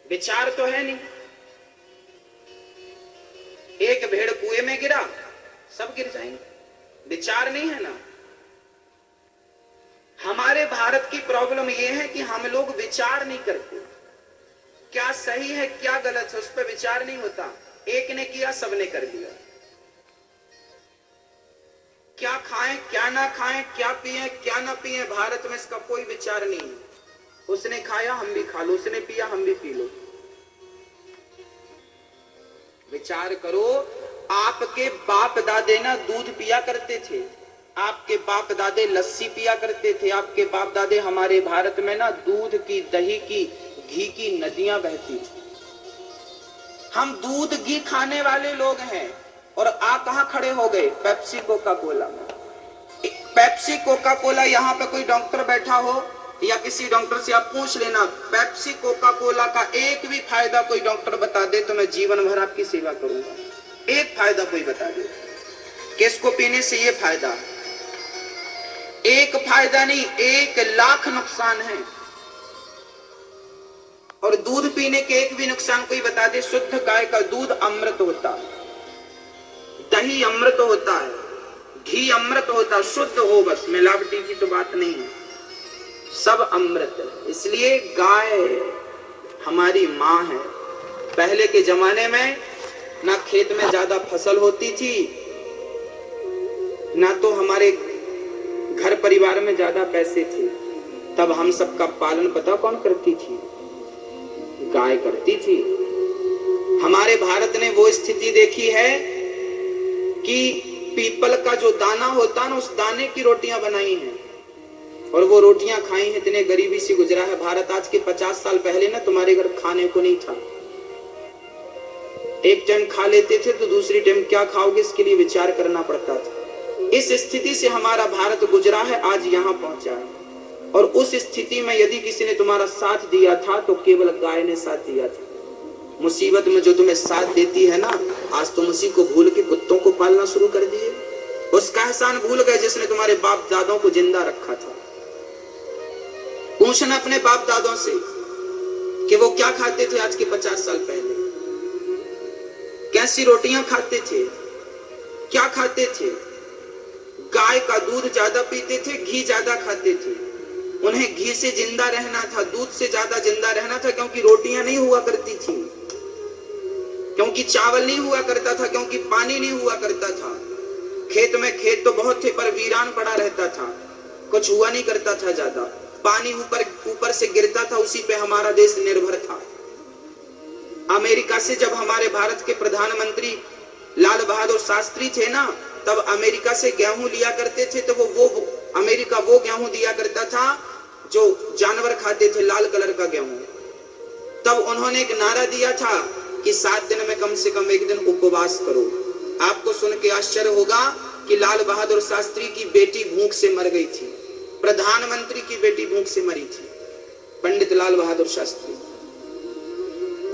विचार तो है नहीं। एक भेड़ कुएं में गिरा, सब गिर जाएंगे। विचार नहीं है ना। हमारे भारत की प्रॉब्लम यह है कि हम लोग विचार नहीं करते, क्या सही है क्या गलत है उस पर विचार नहीं होता। एक ने किया सबने कर दिया। क्या खाएं क्या ना खाएं, क्या पिए क्या ना पिए, भारत में इसका कोई विचार नहीं है। उसने खाया हम भी खा लो, उसने पिया हम भी पी लो। विचार करो। आपके बाप दादे ना दूध पिया करते थे, आपके बाप दादे लस्सी पिया करते थे, आपके बाप दादे, हमारे भारत में ना दूध की, दही की, घी की नदियां बहती थी। हम दूध घी खाने वाले लोग हैं और आप कहां खड़े हो गए? पेप्सी कोका कोला में। पेप्सी कोका कोला, यहां पे कोई डॉक्टर बैठा हो या किसी डॉक्टर से आप पूछ लेना, पेप्सी कोका कोला का एक भी फायदा कोई डॉक्टर बता दे तो मैं जीवन भर आपकी सेवा करूंगा। एक फायदा कोई बता दे कि इसको पीने से ये फायदा। एक फायदा नहीं, 1,00,000 नुकसान है। और दूध पीने के एक भी नुकसान कोई बता दे। शुद्ध गाय का दूध अमृत होता है, दही अमृत होता है, घी अमृत होता है। शुद्ध हो, बस मिलावटी की तो बात नहीं है, सब अमृत है। इसलिए गाय हमारी मां है। पहले के जमाने में ना खेत में ज्यादा फसल होती थी, ना तो हमारे घर परिवार में ज्यादा पैसे थे। तब हम सबका पालन पता कौन करती थी? गाय करती थी। हमारे भारत ने वो स्थिति देखी है कि पीपल का जो दाना होता है ना, उस दाने की रोटियां बनाई हैं और वो रोटियां खाई हैं। इतने गरीबी से गुजरा है भारत। आज के 50 साल पहले ना तुम्हारे घर खाने को नहीं था। एक टाइम खा लेते थे तो दूसरी टाइम क्या खाओगे इसके लिए विचार करना पड़ता था। इस स्थिति से हमारा भारत गुजरा है, आज यहां पहुंचा है। और उस स्थिति में यदि किसी ने तुम्हारा साथ दिया था तो केवल गाय ने साथ दिया था। मुसीबत में जो तुम्हें साथ देती है ना, आज तुम उसी को भूल के कुत्तों को पालना शुरू कर दिए। उसका एहसान भूल गए जिसने तुम्हारे बाप दादों को जिंदा रखा था। पूछना अपने बाप दादों से कि वो क्या खाते थे आज के 50 साल पहले, कैसी रोटियां खाते थे, क्या खाते थे। गाय का दूध ज्यादा पीते थे, घी ज्यादा खाते थे। उन्हें घी से जिंदा रहना था, दूध से ज्यादा जिंदा रहना था, क्योंकि रोटियां नहीं हुआ करती थी, क्योंकि चावल नहीं हुआ करता था, क्योंकि पानी नहीं हुआ करता था। खेत में खेत तो बहुत थे पर वीरान पड़ा रहता था, कुछ हुआ नहीं करता था ज्यादा। पानी ऊपर से गिरता था, उसी पे हमारा देश निर्भर था। अमेरिका से जब हमारे भारत के प्रधानमंत्री लाल बहादुर शास्त्री थे ना, तब अमेरिका से गेहूं लिया करते थे तो वो अमेरिका वो गेहूं दिया करता था जो जानवर खाते थे, लाल कलर का गेहूं। तब उन्होंने एक नारा दिया था कि 7 दिन में कम से कम एक दिन उपवास करो। आपको सुन के आश्चर्य होगा कि लाल बहादुर शास्त्री की बेटी भूख से मर गई थी, प्रधानमंत्री की बेटी भूख से मरी थी, पंडित लाल बहादुर शास्त्री।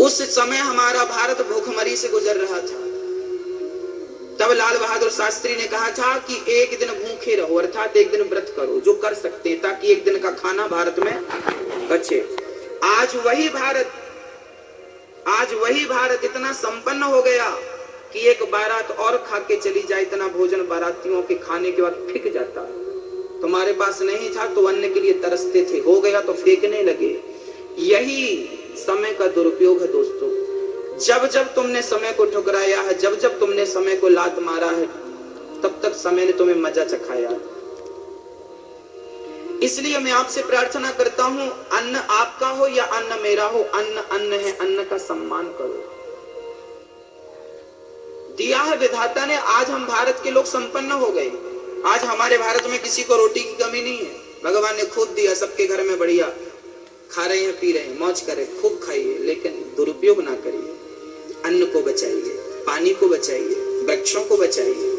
उस समय हमारा भारत भूखमरी से गुजर रहा था। तब लाल बहादुर शास्त्री ने कहा था कि एक दिन भूखे रहो, अर्थात एक दिन व्रत करो, जो कर सकते हैं, ताकि एक दिन का खाना भारत में बचे। आज वही भारत इतना संपन्न हो गया कि एक बारात और खा के चली जाए, इतना भोजन बारातियों के खाने के बाद फेंक जाता। तुम्हारे पास नहीं था तो अन्न के लिए तरसते थे, हो गया तो फेंकने लगे। यही समय का दुरुपयोग है दोस्तों। जब जब तुमने समय को ठुकराया है, जब जब तुमने समय को लात मारा है, तब तक समय ने तुम्हें मजा चखाया। इसलिए मैं आपसे प्रार्थना करता हूं, अन्न आपका हो या अन्न मेरा हो, अन्न अन्न है, अन्न का सम्मान करो। दिया है विधाता ने, आज हम भारत के लोग संपन्न हो गए। आज हमारे भारत में किसी को रोटी की कमी नहीं है। भगवान ने खूब दिया, सबके घर में बढ़िया खा रहे हैं, पी रहे हैं, मौज करें, खूब खाइए, लेकिन दुरुपयोग ना करिए। अन्न को बचाइए, पानी को बचाइए, वृक्षों को बचाइए।